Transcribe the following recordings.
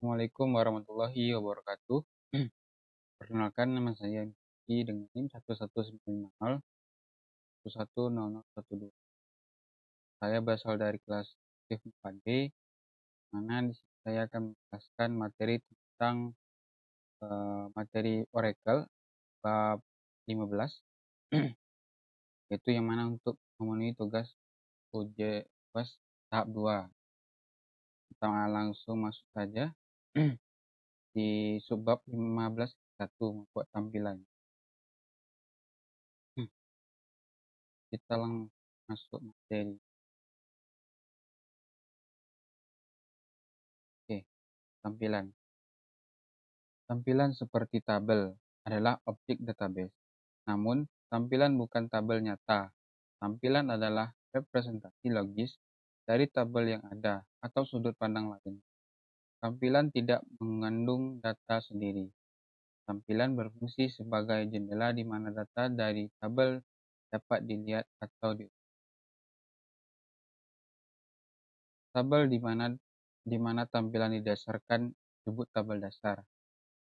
Assalamualaikum warahmatullahi wabarakatuh. Perkenalkan, nama saya Miki dengan NIM 1190110012. Saya berasal dari kelas aktif 4D, mana di sini saya akan menjelaskan materi tentang materi Oracle bab 15, yaitu yang mana untuk memenuhi tugas ujian tahap 2. Kita langsung masuk saja di subbab 15.1, membuat tampilan. Kita langsung masuk materi. Oke, tampilan. Tampilan seperti tabel adalah objek database. Namun, tampilan bukan tabel nyata. Tampilan adalah representasi logis dari tabel yang ada atau sudut pandang lain. Tampilan tidak mengandung data sendiri. Tampilan berfungsi sebagai jendela di mana data dari tabel dapat dilihat atau tabel di mana tampilan didasarkan disebut tabel dasar.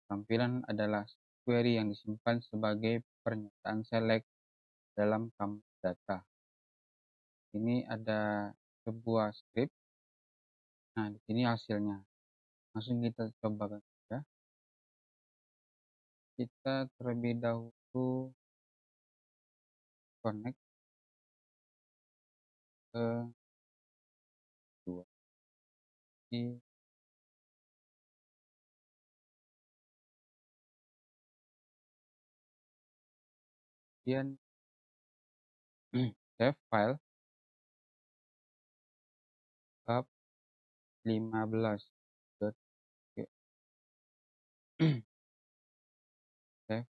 Tampilan adalah query yang disimpan sebagai pernyataan select dalam kamus data. Ini ada sebuah script. Nah, di sini hasilnya. Langsung kita coba saja. Kita terlebih dahulu connect ke dua. Kemudian save file bab 15. Save.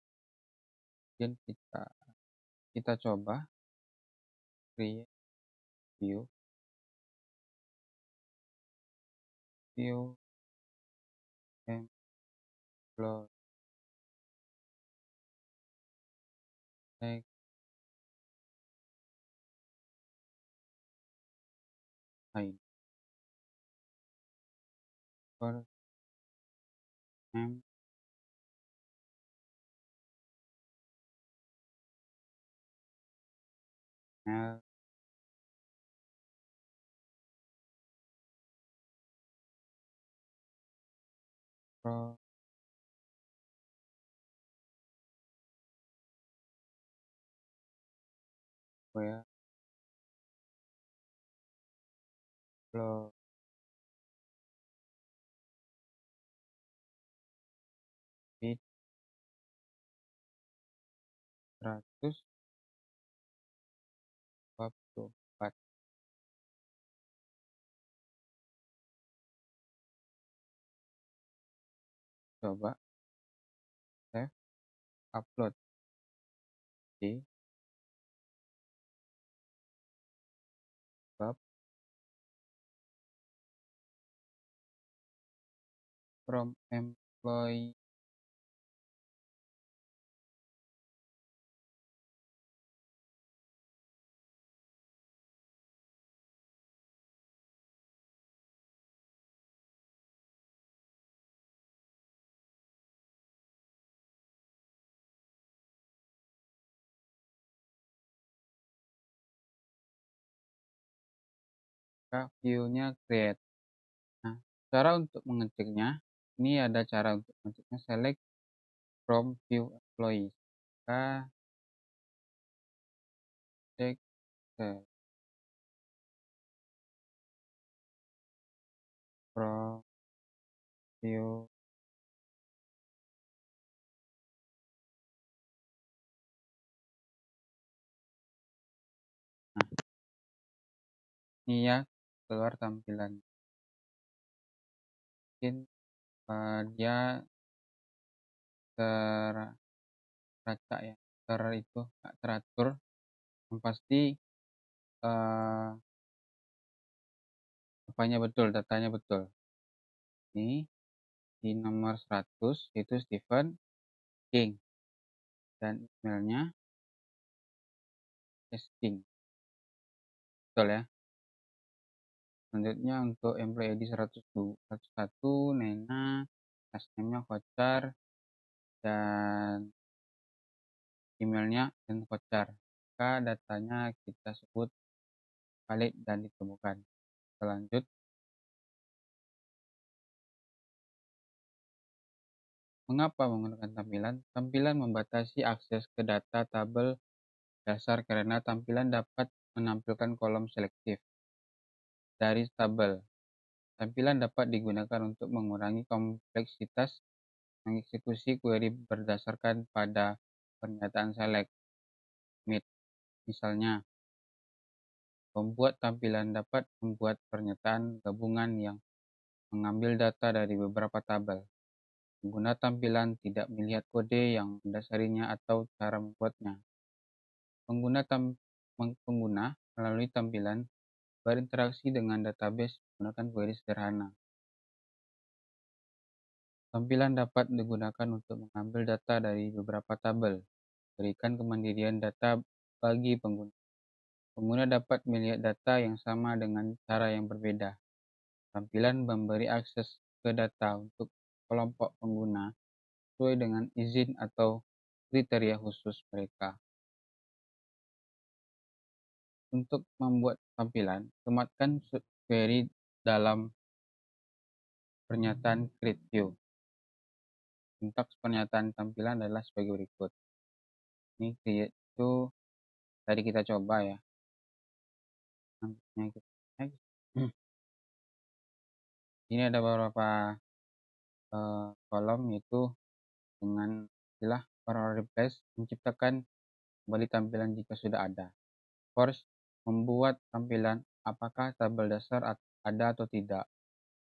Kemudian kita coba create view employee text ID for name email pro where upload bit 124. Coba save upload di bab from employee view-nya create. Nah, cara untuk mengeceknya, ini ada cara untuk mengeceknya, select from view employees. Kita cek from view ini ya, keluar tampilan. Mungkin dia teracak ya, itu nggak teratur. Yang pasti apanya betul, datanya betul. Ini di nomor 100 itu Stephen King dan emailnya King, betul ya. Selanjutnya untuk employee ID 101, Nena, last name-nya Kocar, dan emailnya dan Kocar. Maka datanya kita sebut valid dan ditemukan. Selanjut, mengapa menggunakan tampilan? Tampilan membatasi akses ke data tabel dasar karena tampilan dapat menampilkan kolom selektif dari tabel. Tampilan dapat digunakan untuk mengurangi kompleksitas mengeksekusi query berdasarkan pada pernyataan select. Misalnya, pembuat tampilan dapat membuat pernyataan gabungan yang mengambil data dari beberapa tabel. Pengguna tampilan tidak melihat kode yang mendasarinya atau cara membuatnya. Pengguna melalui tampilan berinteraksi dengan database menggunakan query sederhana. Tampilan dapat digunakan untuk mengambil data dari beberapa tabel, berikan kemandirian data bagi pengguna. Pengguna dapat melihat data yang sama dengan cara yang berbeda. Tampilan memberi akses ke data untuk kelompok pengguna sesuai dengan izin atau kriteria khusus mereka. Untuk membuat tampilan, sematkan query dalam pernyataan create view. Sintaks pernyataan tampilan adalah sebagai berikut. Ini create itu tadi kita coba ya. Ini ada beberapa kolom, yaitu dengan istilah for replace, menciptakan kembali tampilan jika sudah ada. Force, membuat tampilan apakah tabel dasar ada atau tidak.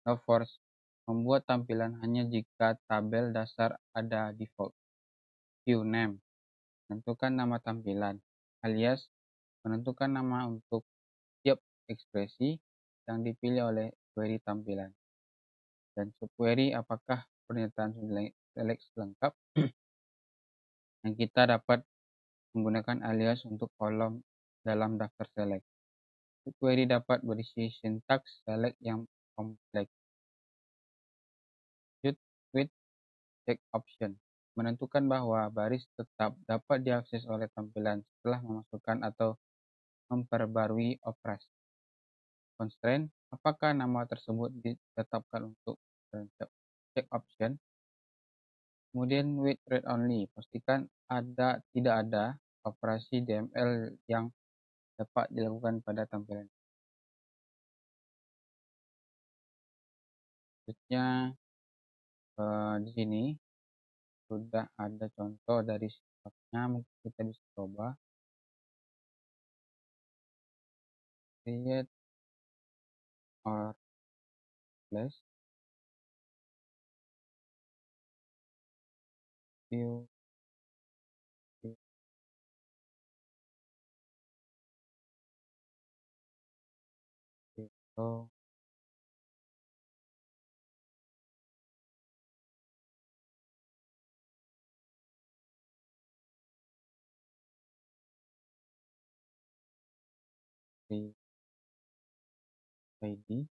No force, membuat tampilan hanya jika tabel dasar ada default. View name, menentukan nama tampilan. Alias, menentukan nama untuk tiap ekspresi yang dipilih oleh query tampilan. Dan subquery, apakah pernyataan select lengkap. yang kita dapat menggunakan alias untuk kolom dalam daftar select. Query dapat berisi sintaks select yang kompleks. With check option, menentukan bahwa baris tetap dapat diakses oleh tampilan setelah memasukkan atau memperbarui operasi. Constraint, apakah nama tersebut ditetapkan untuk check option. Kemudian with read only, pastikan tidak ada operasi DML yang dapat dilakukan pada tampilan. Selanjutnya di sini sudah ada contoh dari sifatnya, mungkin kita bisa coba create or replace view so di ID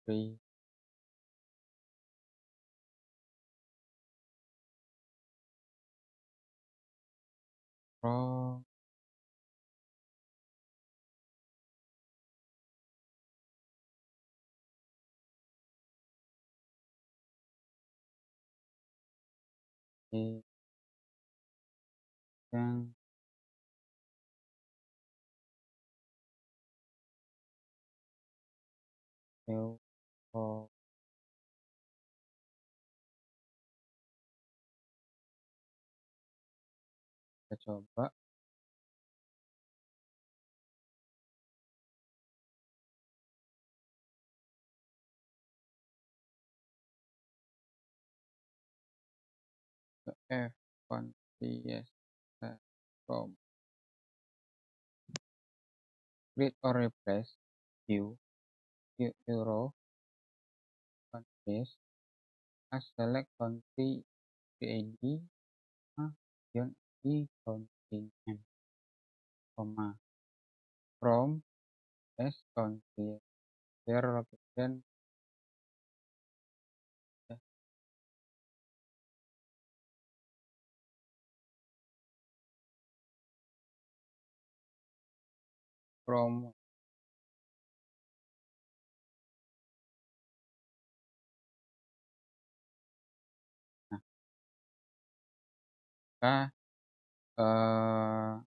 free from yang view for kita coba f confs from create or replace view row confs as select country ID region di country name, from as country where location from. Nah, maka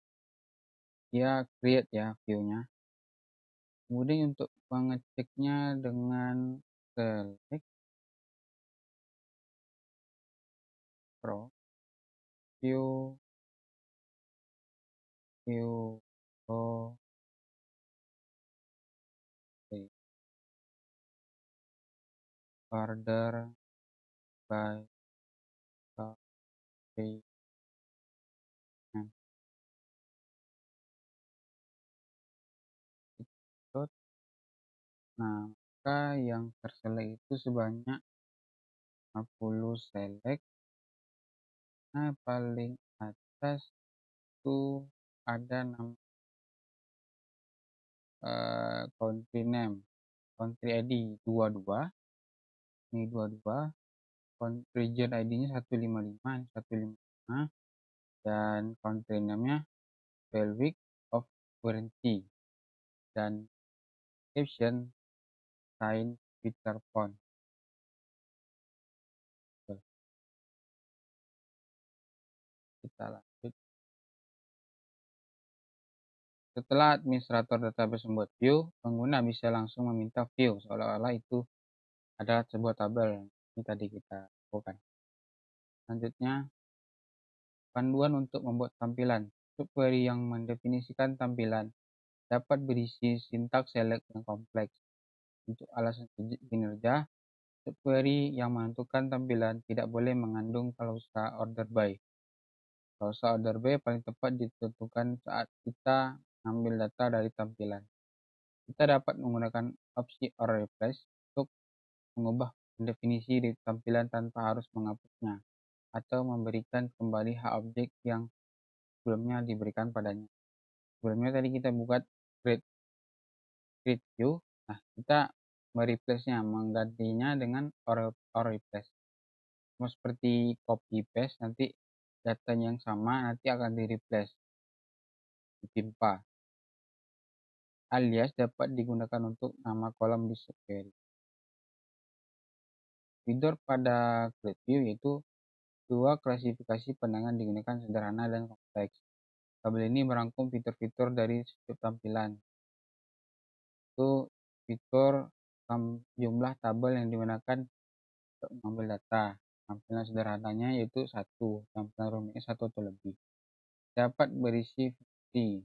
dia create ya view-nya. Kemudian untuk mengeceknya dengan select from view oh order by country name. Nah, maka yang terselect itu sebanyak 50 select. Nah, paling atas itu ada nama country name, country ID 22, ini 22, region ID-nya 155, 155, dan country name-nya 12 week of warranty, dan caption sign Peter Pond. Kita lanjut. Setelah administrator database membuat view, pengguna bisa langsung meminta view seolah-olah itu adalah sebuah tabel. Ini tadi kita lakukan. Selanjutnya, panduan untuk membuat tampilan. Subquery yang mendefinisikan tampilan dapat berisi sintaks select yang kompleks. Untuk alasan kinerja, subquery yang menentukan tampilan tidak boleh mengandung klausa order by. Klausa order by paling tepat ditentukan saat kita mengambil data dari tampilan. Kita dapat menggunakan opsi or replace untuk mengubah definisi di tampilan tanpa harus menghapusnya, atau memberikan kembali hak objek yang sebelumnya diberikan padanya. Sebelumnya tadi kita buat create view, nah kita mereplace-nya, menggantinya dengan or replace. Mau seperti copy paste, nanti datanya yang sama nanti akan di replace, ditimpa. Alias dapat digunakan untuk nama kolom di subquery. Fitur pada create view yaitu dua klasifikasi pandangan digunakan sederhana dan kompleks. Tabel ini merangkum fitur-fitur dari setiap tampilan. Itu fitur jumlah tabel yang digunakan untuk mengambil data. Tampilan sederhananya yaitu 1, tampilan rumitnya 1 atau lebih. Dapat berisi fungsi.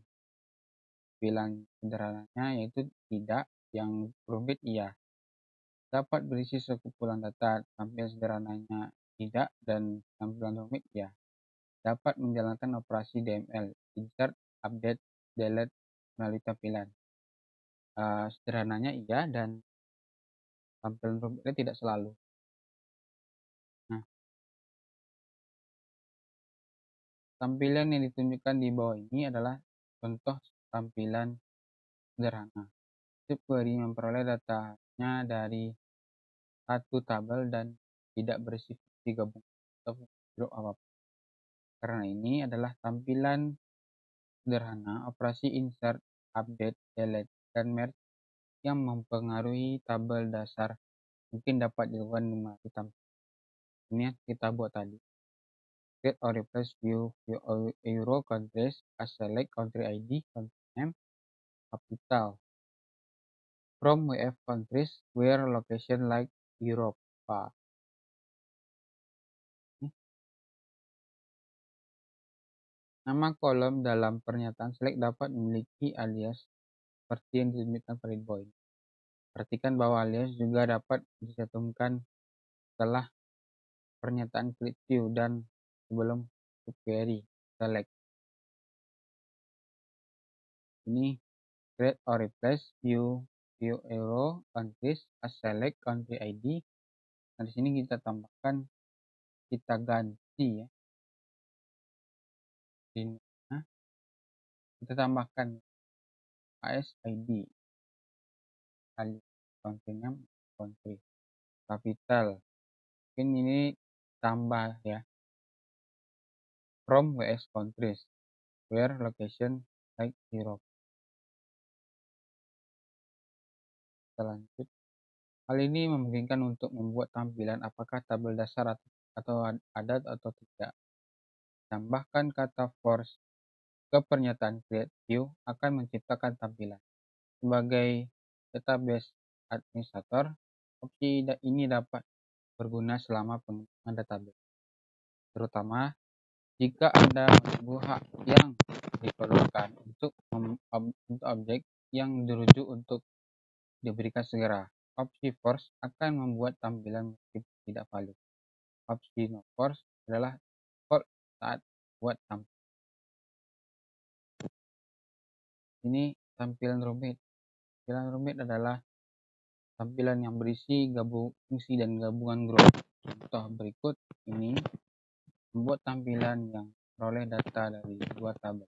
Tampilan sederhananya yaitu tidak, yang rumit iya. Dapat berisi sekumpulan data. Tampilan sederhananya tidak, dan tampilan rumit iya. Dapat menjalankan operasi DML, insert, update, delete melalui tampilan. Sederhananya iya, dan tampilan rumitnya tidak selalu. Nah, tampilan yang ditunjukkan di bawah ini adalah contoh tampilan sederhana. Subquery memperoleh datanya dari satu tabel dan tidak berisi fungsi gabungan atau grup apapun. Karena ini adalah tampilan sederhana, operasi insert, update, delete, dan merge yang mempengaruhi tabel dasar mungkin dapat dilakukan melalui tampilan. Ini yang kita buat tadi. Create or replace view Euro countries as select country ID, country name, capital. From WF countries where location like Europe. Nama kolom dalam pernyataan select dapat memiliki alias seperti yang ditunjukkan pada di bawah ini. Perhatikan bahwa alias juga dapat dicantumkan setelah pernyataan create view dan sebelum subquery select. Ini create or replace view Euro countries as select country ID. Nah, di sini kita tambahkan, kita ganti ya, di mana kita tambahkan ASID, kali country name, country, capital. Mungkin ini tambah ya, from WS countries, where location like Europe. Kita lanjut. Hal ini memungkinkan untuk membuat tampilan apakah tabel dasar atau adat atau tidak. Tambahkan kata force ke pernyataan create view akan menciptakan tampilan. Sebagai database administrator, opsi ini dapat berguna selama pengembangan database, terutama jika ada menunggu hak yang diperlukan untuk objek yang dirujuk untuk diberikan segera. Opsi force akan membuat tampilan meskipun tidak valid. Opsi no force adalah default saat buat tampilan. Ini tampilan rumit. Tampilan rumit adalah tampilan yang berisi fungsi dan gabungan grup. Contoh berikut ini membuat tampilan yang memperoleh data dari dua tabel.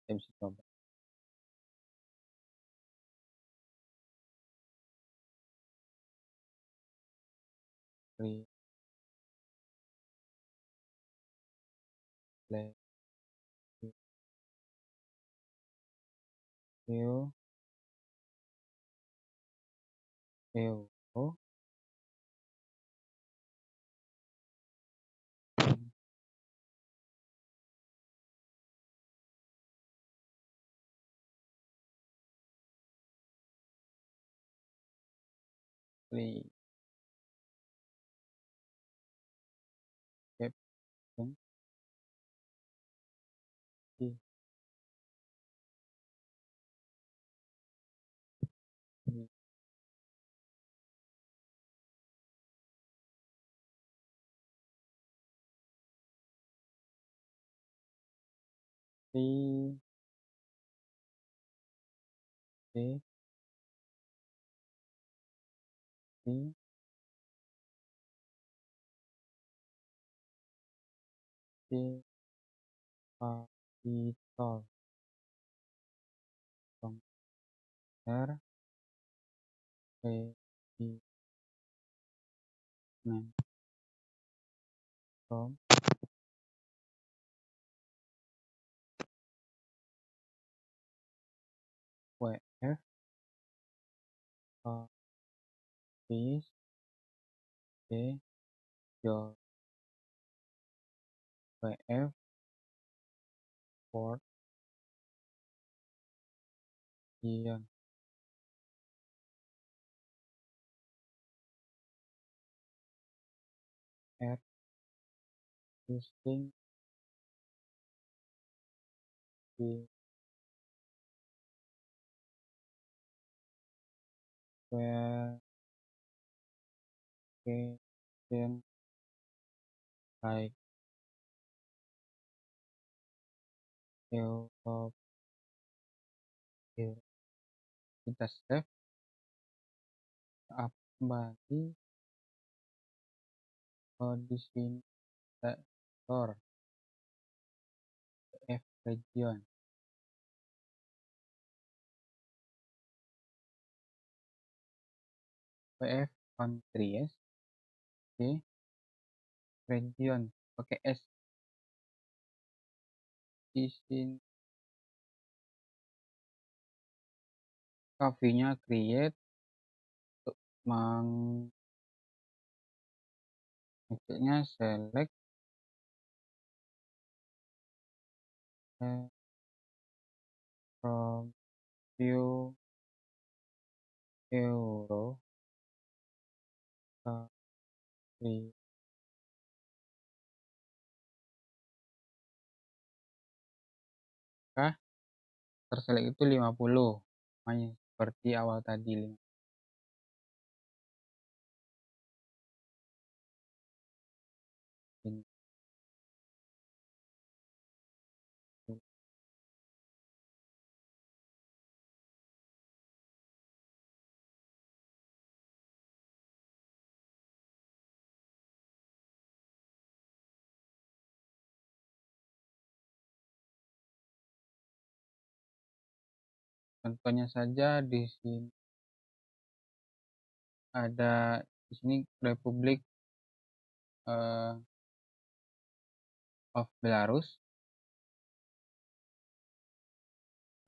Kita bisa coba. Create view caption C C C C capital compare treatment from WF office C your WF port Ion R using the verification like Europe. Kita save kembali di sini store WF region. WF countries di region pakai S di sini. Coffee-nya create untuk maksudnya select from view euro country kah terselect itu 50, seperti awal tadi 5. Contohnya saja di sini ada Republik of Belarus.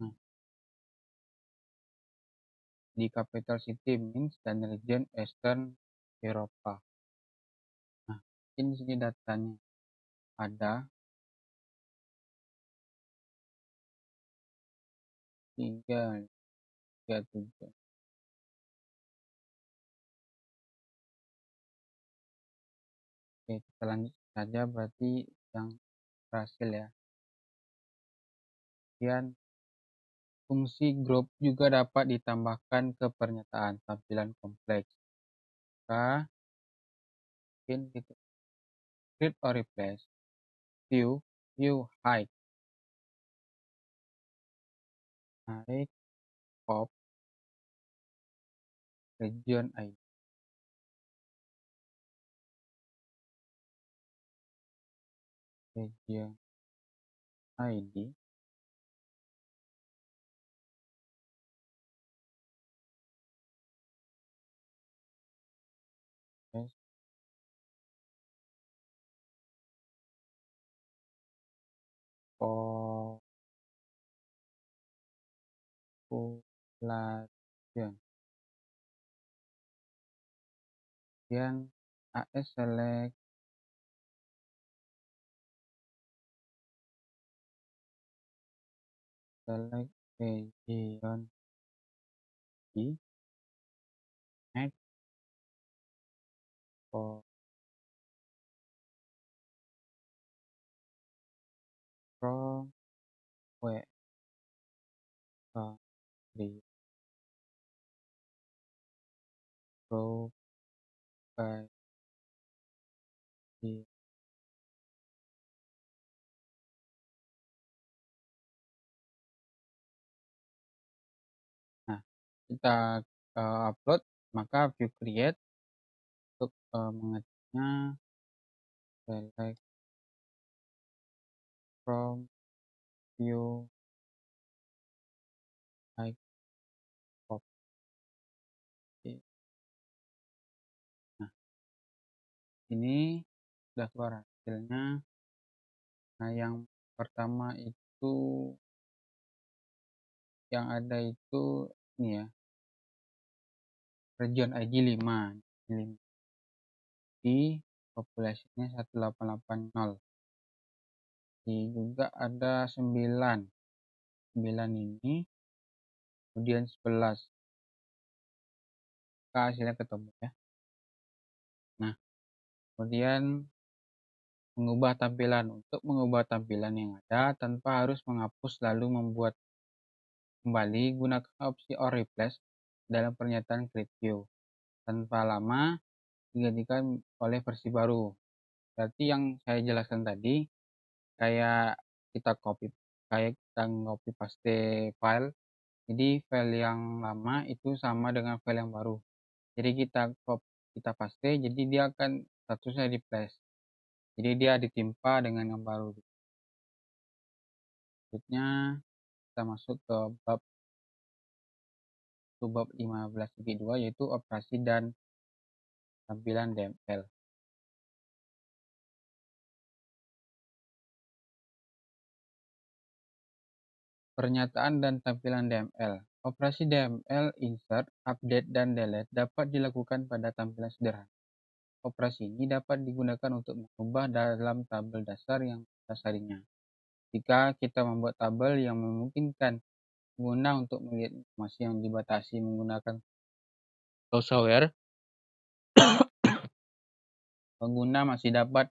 Nah, di capital city Minsk dan region Eastern Eropa. Nah, ini sini datanya ada 337. Oke, kita lanjut saja berarti yang berhasil ya. Kemudian fungsi grup juga dapat ditambahkan ke pernyataan tampilan kompleks. Maka mungkin kita create or replace view height pop region ID yes, population. Kemudian AS select region D next from where the provide. Nah, kita upload, maka view create untuk mengeceknya select from view like pop. Nah, ini sudah keluar hasilnya. Nah, yang pertama itu yang ada itu ini ya, region ID 5 di populasinya 1880. Di juga ada 9 ini, kemudian 11. Hasilnya ketemu ya. Nah, kemudian mengubah tampilan. Untuk mengubah tampilan yang ada tanpa harus menghapus lalu membuat kembali, gunakan opsi or replace dalam pernyataan create view. Tanpa lama digantikan oleh versi baru. Berarti yang saya jelaskan tadi kayak kita copy paste file. Jadi file yang lama itu sama dengan file yang baru. Jadi kita paste, jadi dia akan statusnya replace. Jadi dia ditimpa dengan yang baru. Selanjutnya kita masuk ke bab 15.2 yaitu operasi dan tampilan DML. Pernyataan dan tampilan DML. Operasi DML, insert, update, dan delete dapat dilakukan pada tampilan sederhana. Operasi ini dapat digunakan untuk mengubah dalam tabel dasar yang dasarinya. Jika kita membuat tabel yang memungkinkan pengguna untuk melihat informasi yang dibatasi menggunakan software, pengguna masih dapat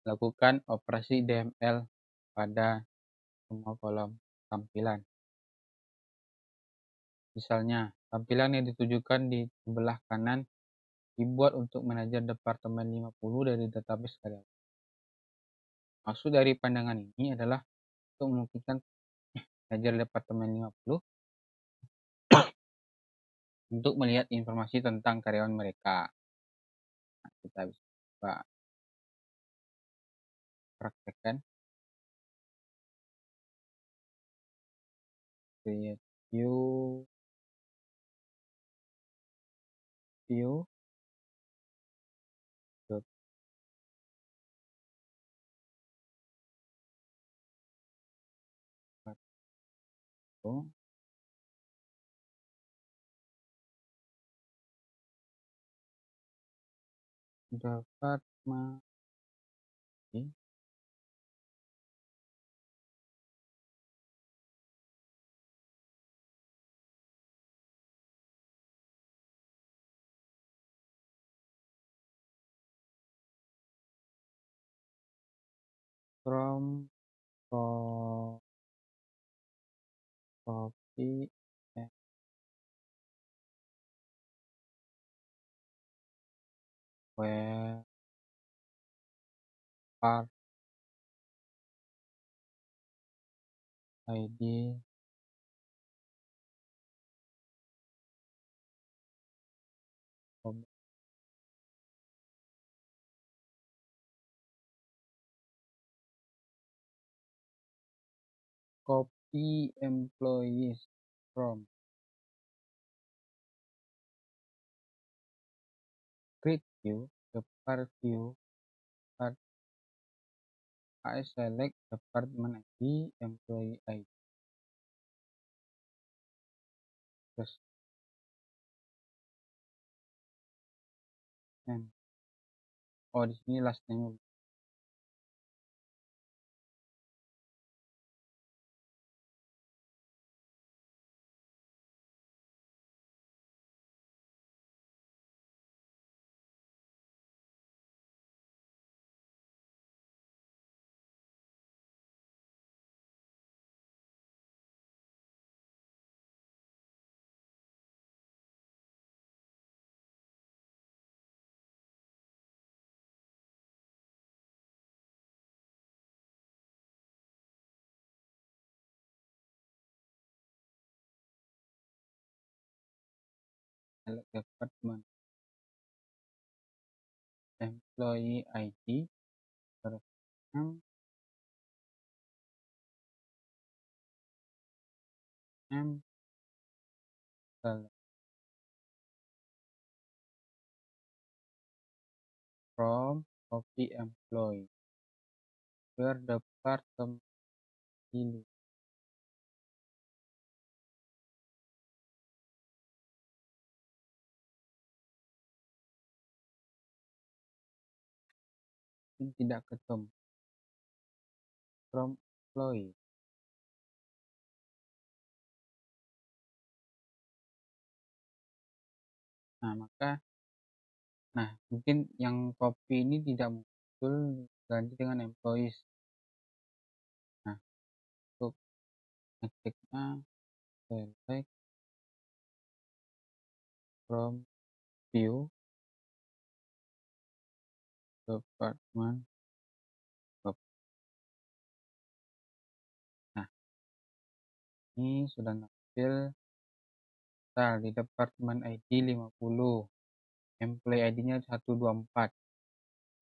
melakukan operasi DML pada semua kolom tampilan. Misalnya, tampilan yang ditujukan di sebelah kanan dibuat untuk manajer Departemen 50 dari database karyawan. Maksud dari pandangan ini adalah untuk memungkinkan manajer Departemen 50 untuk melihat informasi tentang karyawan mereka. Nah, kita bisa coba praktekkan. Create view dot kartu dapat mati from copy and where part ID copy employees from grid view, the part view, part I select department ID, employee ID, terus name. Oh, di sini last name. Select department, employee ID, terus name, select from copy employee, where department pilih. Ini tidak ketemu from employee. Nah, mungkin yang copy ini tidak muncul, ganti dengan employees. Nah, untuk ngeceknya select from view department. Nah, ini sudah tampil di department ID 50, employee ID-nya 124,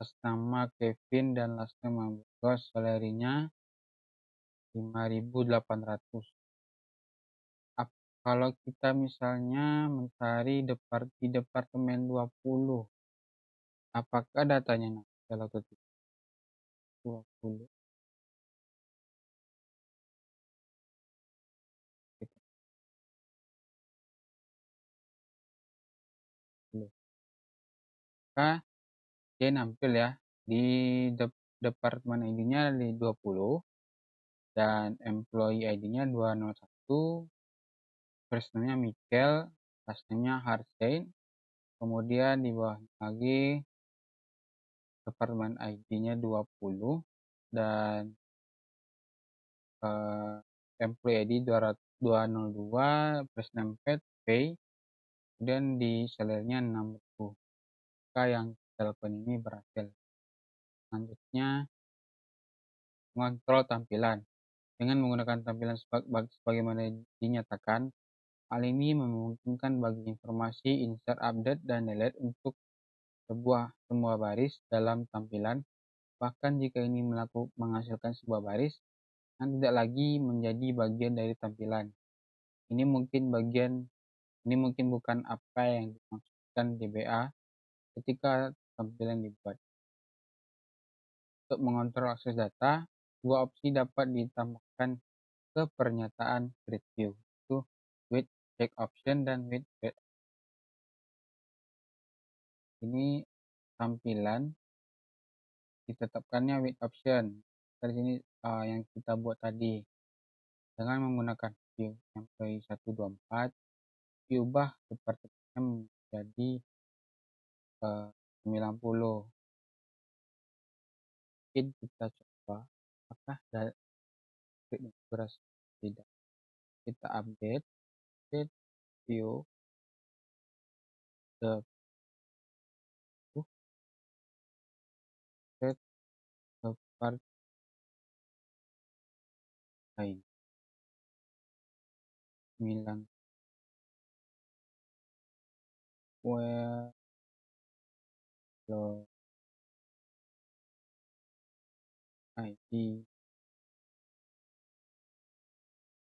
atas nama Kevin dan last name Ambros, salary-nya 5.800. Kalau kita misalnya mencari di departemen 20, apakah datanya kalau ketik 20 maka dia nampil ya di departemen ID-nya di 20 dan employee ID-nya 201, first name-nya Michael, last name-nya Harstein, kemudian di bawah lagi departemen ID-nya 20 dan employee ID 202, first name pay, kemudian di salary-nya 6.000. Maka yang telepon ini berhasil. Selanjutnya mengontrol tampilan. Dengan menggunakan tampilan sebagaimana dinyatakan, hal ini memungkinkan bagi informasi insert, update, dan delete untuk semua baris dalam tampilan, bahkan jika ini menghasilkan sebuah baris yang tidak lagi menjadi bagian dari tampilan. Ini mungkin bukan apa yang dimaksudkan DBA ketika tampilan dibuat. Untuk mengontrol akses data, dua opsi dapat ditambahkan ke pernyataan grid view, yaitu with check option dan with grid. Ini tampilan ditetapkannya with option. Dari sini yang kita buat tadi dengan menggunakan view sampai 124 diubah departemennya menjadi 90. Mungkin kita coba apakah dari berhasil tidak. Kita update view the set the part lain 9 where the ID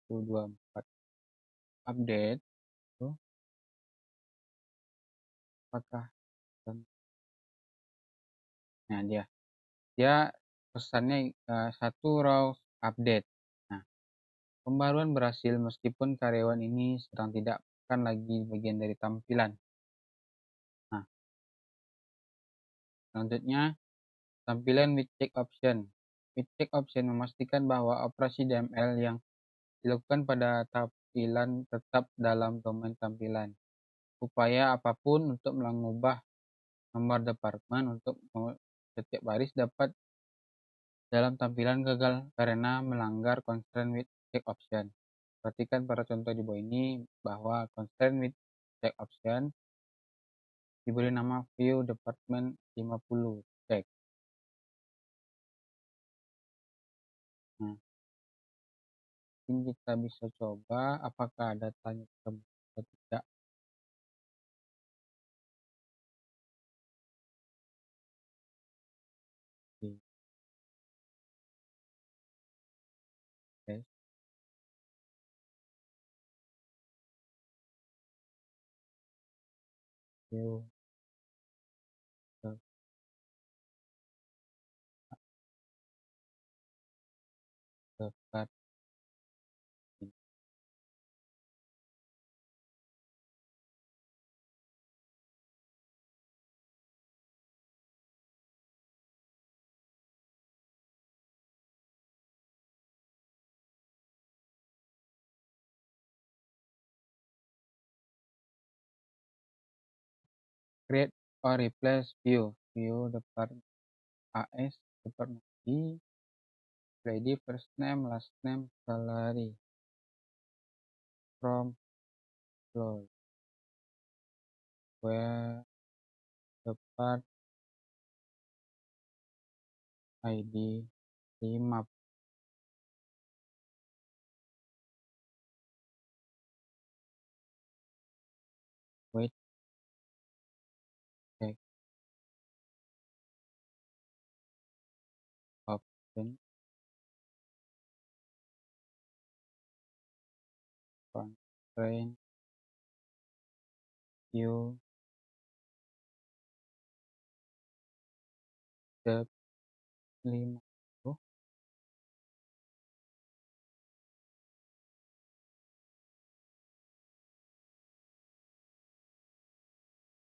124 update itu apakah nah dia pesannya satu row update. Nah, pembaruan berhasil meskipun karyawan ini sedang tidak bukan lagi bagian dari tampilan. Nah, selanjutnya tampilan with check option. With check option memastikan bahwa operasi DML yang dilakukan pada tampilan tetap dalam domain tampilan. Upaya apapun untuk mengubah nomor departemen untuk setiap baris dapat dalam tampilan gagal karena melanggar constraint with check option. Perhatikan pada contoh di bawah ini bahwa constraint with check option diberi nama view department 50 check. Nah, mungkin kita bisa coba apakah datanya tembus atau tidak. Oke. Okay. View department. Create or replace view department AS department D ID first name last name salary from employee where the part ID 5 wait check option constraint view the 5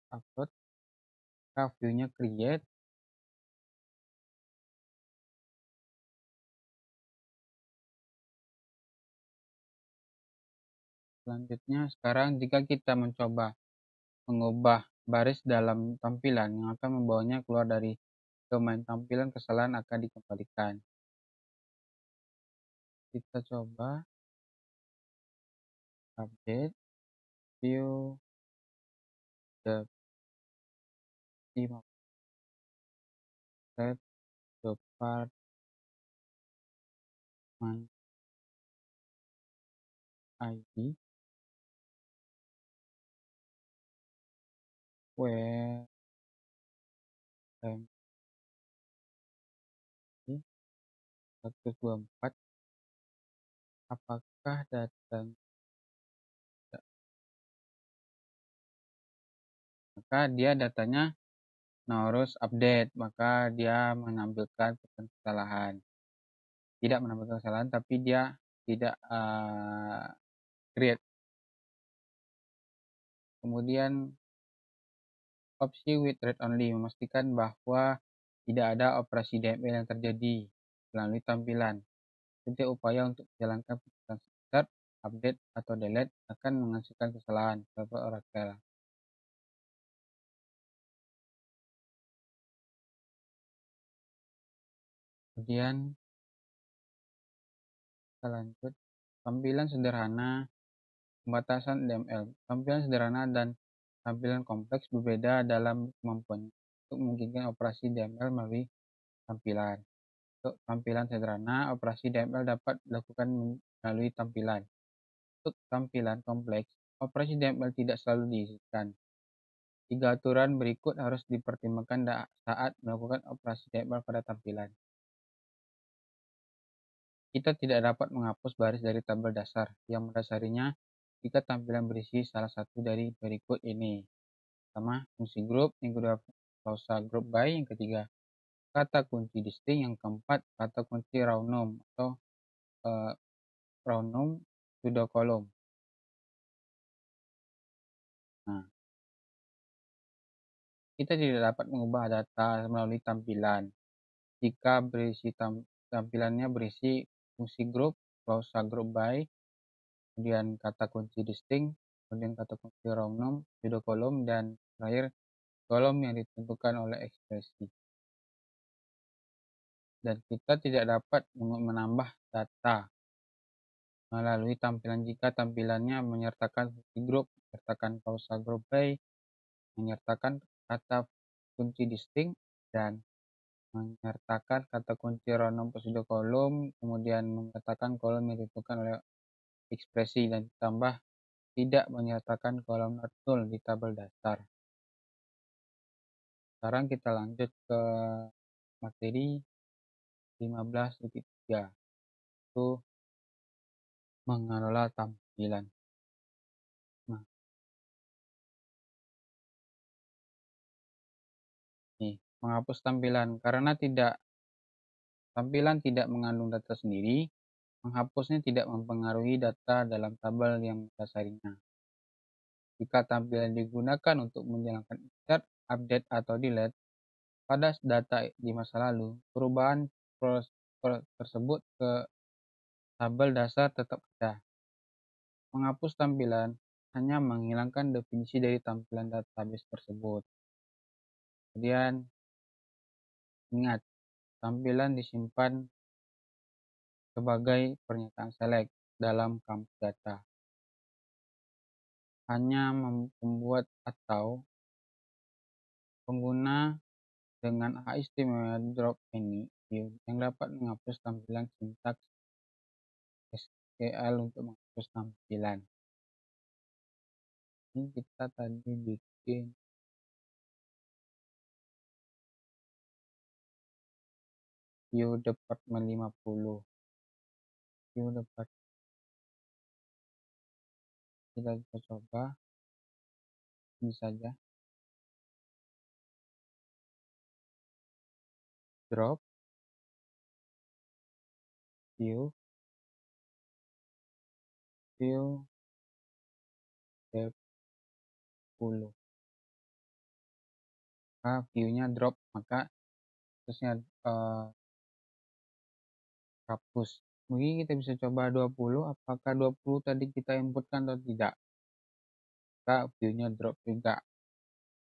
upload view-nya create. Selanjutnya sekarang jika kita mencoba mengubah baris dalam tampilan yang akan membawanya keluar dari domain tampilan, kesalahan akan dikembalikan. Kita coba update view the 5 set the part my ID where time 124 apakah datang maka dia datanya harus update, maka dia menampilkan kesalahan. Tidak menampilkan kesalahan, tapi dia tidak create. Kemudian opsi with read only memastikan bahwa tidak ada operasi DML yang terjadi melalui tampilan. Setiap upaya untuk menjalankan pencetakan insert, update, atau delete akan menghasilkan kesalahan server Oracle. Kemudian kita lanjut. Tampilan sederhana, pembatasan DML. Tampilan sederhana dan tampilan kompleks berbeda dalam kemampuannya untuk memungkinkan operasi DML melalui tampilan. Untuk tampilan sederhana, operasi DML dapat dilakukan melalui tampilan. Untuk tampilan kompleks, operasi DML tidak selalu diizinkan. 3 aturan berikut harus dipertimbangkan saat melakukan operasi DML pada tampilan. Kita tidak dapat menghapus baris dari tabel dasar yang mendasarinya jika tampilan berisi salah satu dari berikut ini. Pertama, fungsi grup, yang kedua, klausa group by, yang ketiga, kata kunci distinct, yang keempat, kata kunci raw num atau raw num pseudo kolom. Nah, kita tidak dapat mengubah data melalui tampilan jika tampilannya berisi fungsi grup, klausa group by, kemudian kata kunci distinct, kemudian kata kunci raw num pseudo kolom, dan terakhir kolom yang ditentukan oleh ekspresi. Dan kita tidak dapat menambah data melalui tampilan jika tampilannya menyertakan fungsi grup, menyertakan klausa group by, menyertakan kata kunci distinct, dan menyertakan kata kunci raw num pseudo kolom, kemudian menyertakan kolom yang ditentukan oleh ekspresi, dan ditambah tidak menyertakan kolom null di tabel dasar. Sekarang kita lanjut ke materi 15.3, itu mengelola tampilan. Nah, menghapus tampilan. Karena tampilan tidak mengandung data sendiri, menghapusnya tidak mempengaruhi data dalam tabel yang mendasarinya. Jika tampilan digunakan untuk menjalankan insert, update, atau delete pada data di masa lalu, perubahan tersebut ke tabel dasar tetap ada. Menghapus tampilan hanya menghilangkan definisi dari tampilan database tersebut. Kemudian, ingat, tampilan disimpan sebagai pernyataan select dalam kampus data. Hanya membuat atau pengguna dengan hak istimewa drop any view yang dapat menghapus tampilan sintaks SQL untuk menghapus tampilan. Ini kita tadi bikin view department 50. View department. Kita bisa coba ini saja. Drop view dep 10. Maka view-nya drop, maka terusnya hapus. Mungkin kita bisa coba 20, apakah 20 tadi kita inputkan atau tidak. Maka view-nya drop juga.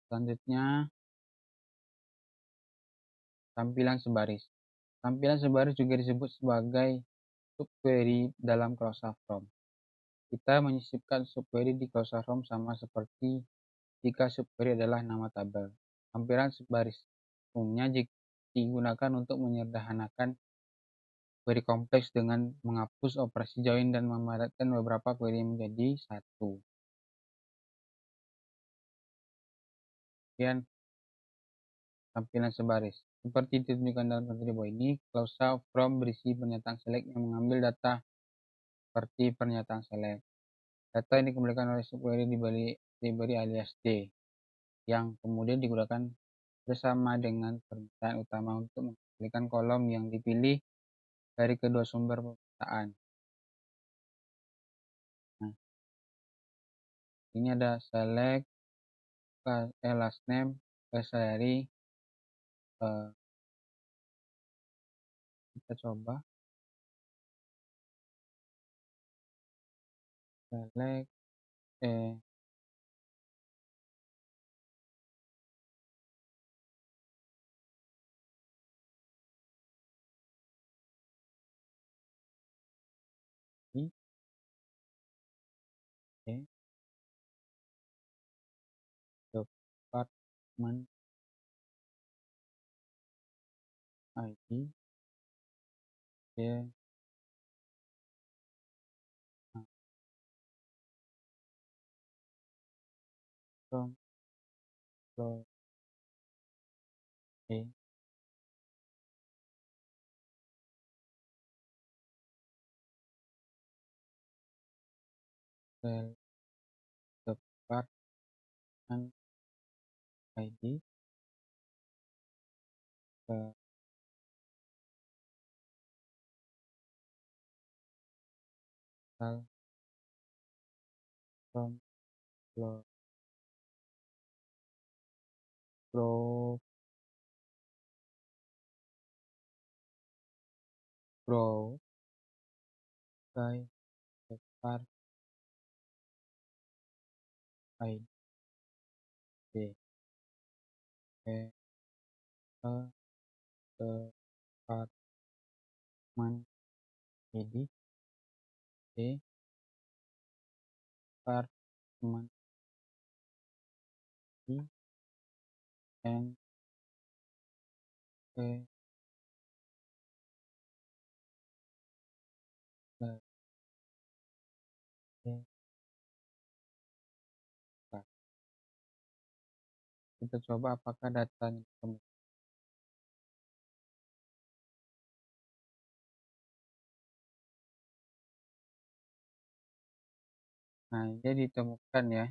Selanjutnya, tampilan sebaris. Tampilan sebaris juga disebut sebagai subquery dalam klausa from. Kita menyisipkan subquery di klausa from sama seperti jika subquery adalah nama tabel. Tampilan sebaris umumnya digunakan untuk menyederhanakan query kompleks dengan menghapus operasi join dan memadatkan beberapa query menjadi satu. Kemudian, tampilan sebaris. Seperti ditunjukkan dalam materi bawah ini, klausa from berisi pernyataan select yang mengambil data seperti pernyataan select. Data yang dikembalikan oleh subquery diberi alias D. yang kemudian digunakan bersama dengan permintaan utama untuk mengembalikan kolom yang dipilih dari kedua sumber permintaan. Nah, ini ada select, last name, salary. Kita coba select department ID from floor A sel department ID ke sel from floor grow grow by depart ID ke department ID department ID and ke kita coba apakah datanya ketemu. Nah, dia ditemukan ya.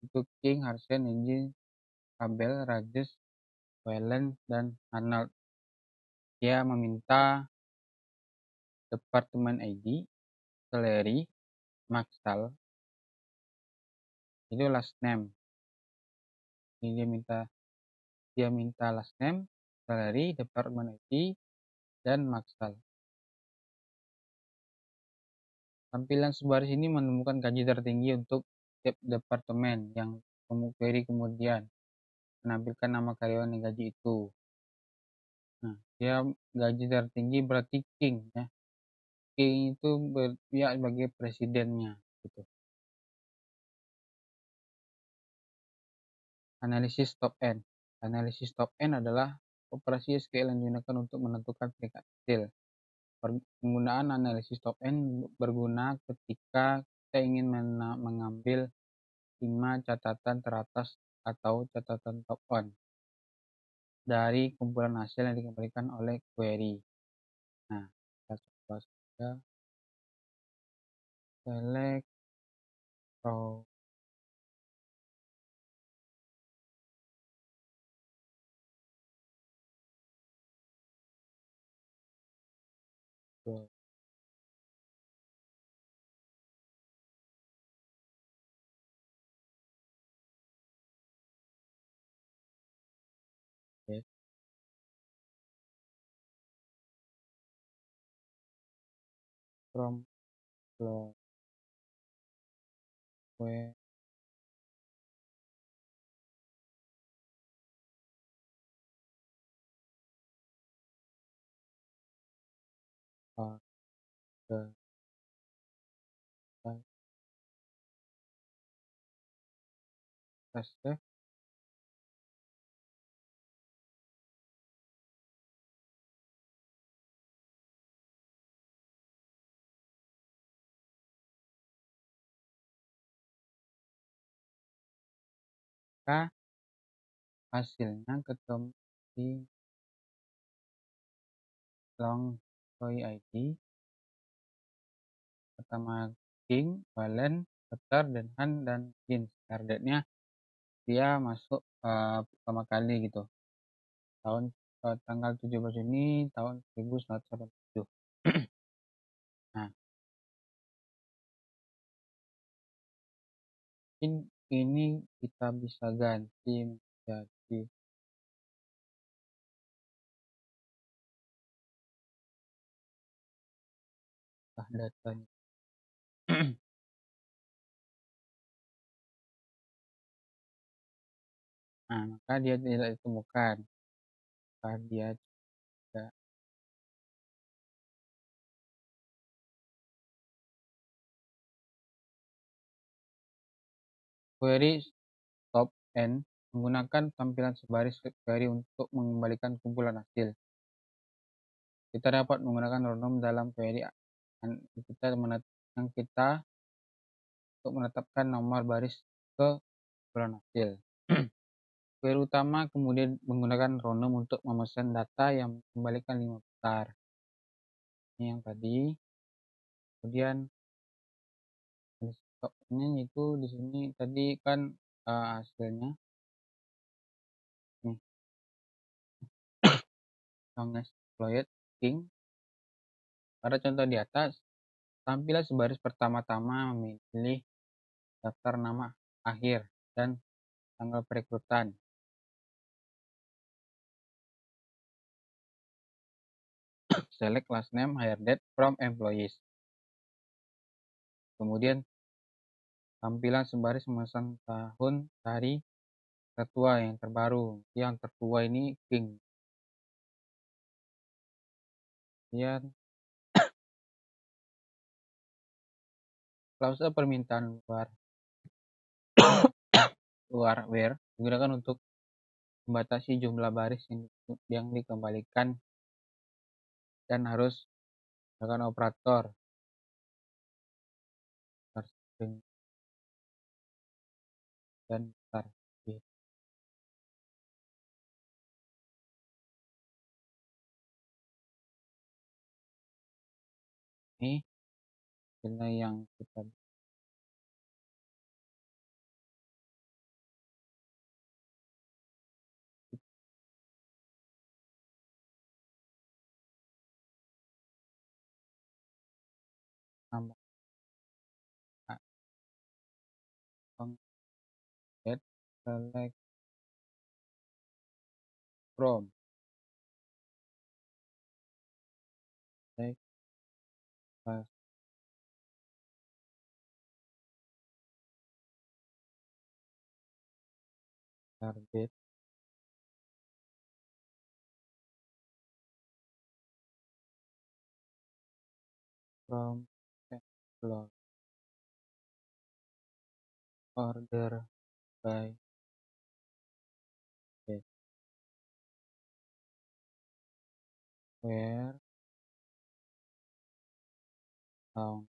Itu King, Harsen, Engine, Abel, Rajesh, Wellen, dan Arnold. Dia meminta departemen ID, salary, Maxtal, itu last name. Ini dia minta last name, salary, departemen ID, dan Maxtal. Tampilan sebaris ini menemukan gaji tertinggi untuk setiap departemen yang query kemudian menampilkan nama karyawan yang gaji itu. Nah, dia gaji tertinggi berarti King ya. King itu berpihak sebagai presidennya gitu. Analisis top end. Analisis top end adalah operasi SQL yang digunakan untuk menentukan peringkat detail. Penggunaan analisis top end berguna ketika kita ingin mengambil 5 catatan teratas atau catatan top on dari kumpulan hasil yang dikembalikan oleh query. Nah, kita coba saja select row from floor where are the test maka hasilnya ketemu di long Roy ID pertama King, Valen, Peter, dan Han, dan Jin. Targetnya dia masuk pertama kali gitu tahun tanggal 17 Juni tahun 1987. Nah, mungkin ini kita bisa ganti menjadi datanya. Nah, maka dia tidak ditemukan. Maka dia tidak query stop and menggunakan tampilan sebaris query untuk mengembalikan kumpulan hasil. Kita dapat menggunakan random dalam query yang kita untuk menetapkan nomor baris ke kumpulan hasil. Query utama kemudian menggunakan random untuk memesan data yang mengembalikan 5 besar. Ini yang tadi. Kemudian stopnya itu di sini tadi kan hasilnya nih longest exploit king. Pada contoh di atas, tampilan sebaris pertama-tama memilih daftar nama akhir dan tanggal perekrutan. Select last name hire date from employees. Kemudian tampilan sebaris memesan tahun hari tertua yang terbaru. Yang tertua ini king. Kemudian klause permintaan luar where digunakan untuk membatasi jumlah baris yang dikembalikan dan harus menggunakan operator string dan start. Ini nilai yang kita tambah get select from select plus target from explore order by date where count.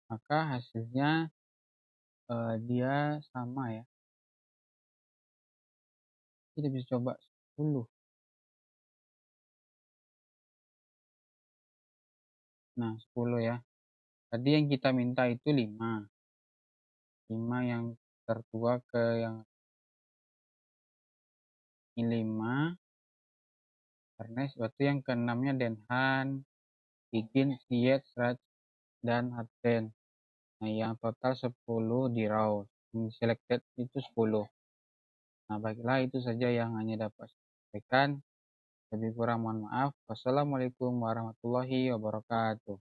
Maka hasilnya dia sama ya. Kita bisa coba 10. Nah 10 ya. Tadi yang kita minta itu 5 yang tertua ke yang ini 5 Ernest, waktu yang keenamnya Denhan, Higgins, Diet, Raj, dan Harden. Nah yang total 10 di raw. Yang selected itu 10. Nah baiklah itu saja yang hanya dapat saya sampaikan. Lebih kurang mohon maaf. Wassalamualaikum warahmatullahi wabarakatuh.